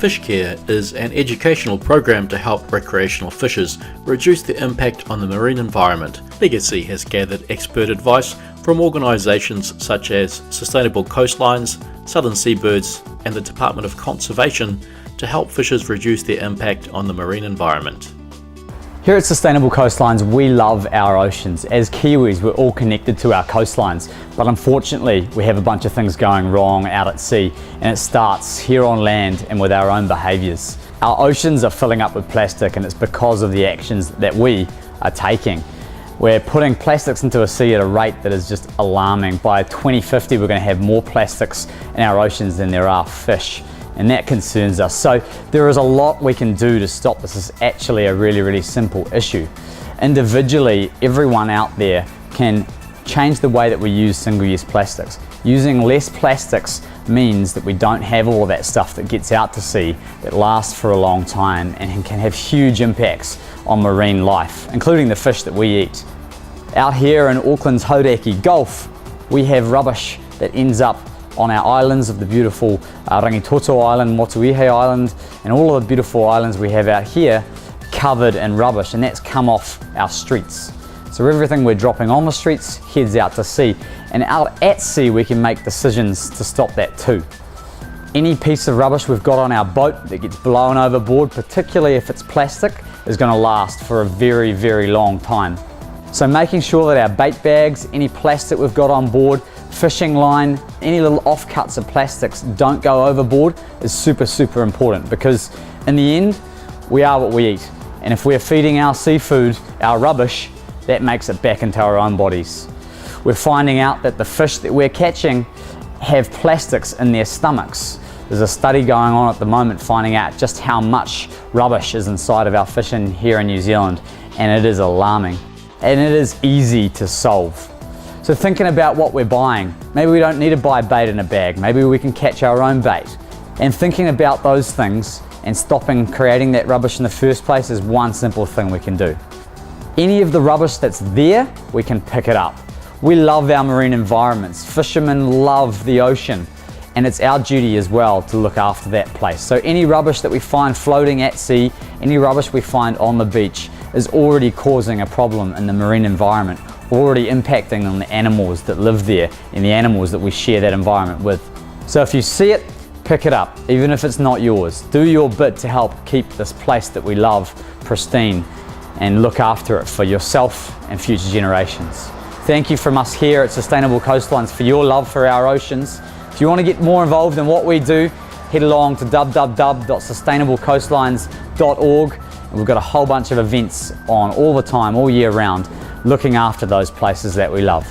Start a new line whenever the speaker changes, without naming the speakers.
Fish Care is an educational program to help recreational fishers reduce their impact on the marine environment. Legacy has gathered expert advice from organisations such as Sustainable Coastlines, Southern Seabirds and the Department of Conservation to help fishers reduce their impact on the marine environment.
Here at Sustainable Coastlines, we love our oceans. As Kiwis, we're all connected to our coastlines, but unfortunately, we have a bunch of things going wrong out at sea, and it starts here on land and with our own behaviours. Our oceans are filling up with plastic, and it's because of the actions that we are taking. We're putting plastics into a sea at a rate that is just alarming. By 2050, we're going to have more plastics in our oceans than there are fish. And that concerns us. So there is a lot we can do to stop this. It's actually a really simple issue. Individually, everyone out there can change the way that we use single-use plastics. Using less plastics means that we don't have all of that stuff that gets out to sea that lasts for a long time and can have huge impacts on marine life, including the fish that we eat. Out here in Auckland's Hauraki Gulf, we have rubbish that ends up on our islands of the beautiful Rangitoto Island, Motuihe Island, and all of the beautiful islands we have out here covered in rubbish, and that's come off our streets. So everything we're dropping on the streets heads out to sea, and out at sea we can make decisions to stop that too. Any piece of rubbish we've got on our boat that gets blown overboard, particularly if it's plastic, is going to last for a very long time. So making sure that our bait bags, any plastic we've got on board, fishing line, any little offcuts of plastics don't go overboard is super important, because in the end, we are what we eat. And if we're feeding our seafood our rubbish, that makes it back into our own bodies. We're finding out that the fish that we're catching have plastics in their stomachs. There's a study going on at the moment finding out just how much rubbish is inside of our fish here in New Zealand, and it is alarming. And it is easy to solve. So thinking about what we're buying, maybe we don't need to buy bait in a bag, maybe we can catch our own bait. And thinking about those things and stopping creating that rubbish in the first place is one simple thing we can do. Any of the rubbish that's there, we can pick it up. We love our marine environments. Fishermen love the ocean, and it's our duty as well to look after that place. So any rubbish that we find floating at sea, any rubbish we find on the beach is already causing a problem in the marine environment, already impacting on the animals that live there and the animals that we share that environment with. So if you see it, pick it up, even if it's not yours. Do your bit to help keep this place that we love pristine and look after it for yourself and future generations. Thank you from us here at Sustainable Coastlines for your love for our oceans. If you want to get more involved in what we do, head along to www.sustainablecoastlines.org. And we've got a whole bunch of events on all the time, all year round, looking after those places that we love.